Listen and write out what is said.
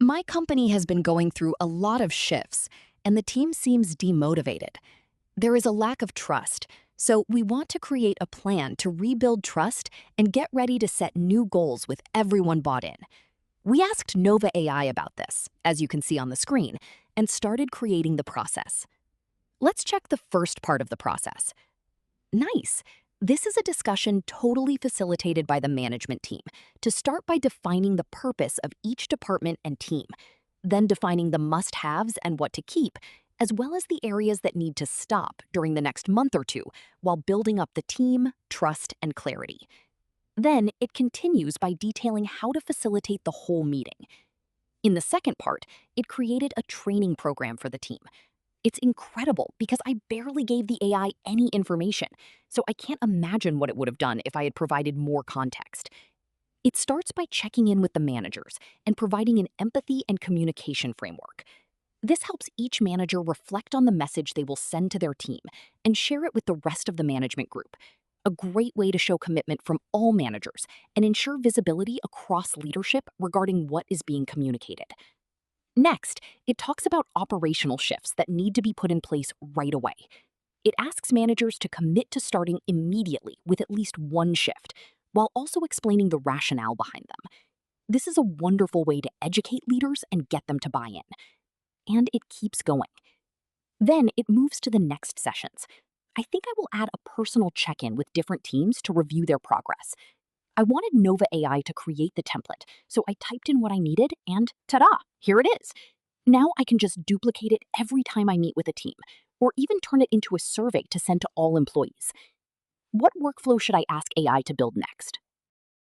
My company has been going through a lot of shifts, and the team seems demotivated. There is a lack of trust, so we want to create a plan to rebuild trust and get ready to set new goals with everyone bought in. We asked Nova AI about this, as you can see on the screen, and started creating the process. Let's check the first part of the process. Nice. This is a discussion totally facilitated by the management team to start by defining the purpose of each department and team, then defining the must-haves and what to keep, as well as the areas that need to stop during the next month or two while building up the team, trust, and clarity. Then it continues by detailing how to facilitate the whole meeting. In the second part, it created a training program for the team. It's incredible because I barely gave the AI any information, so I can't imagine what it would have done if I had provided more context. It starts by checking in with the managers and providing an empathy and communication framework. This helps each manager reflect on the message they will send to their team and share it with the rest of the management group. A great way to show commitment from all managers and ensure visibility across leadership regarding what is being communicated. Next, it talks about operational shifts that need to be put in place right away. It asks managers to commit to starting immediately with at least one shift, while also explaining the rationale behind them. This is a wonderful way to educate leaders and get them to buy in. And it keeps going. Then it moves to the next sessions. I think I will add a personal check-in with different teams to review their progress. I wanted Nova AI to create the template, so I typed in what I needed and ta-da, here it is. Now I can just duplicate it every time I meet with a team, or even turn it into a survey to send to all employees. What workflow should I ask AI to build next?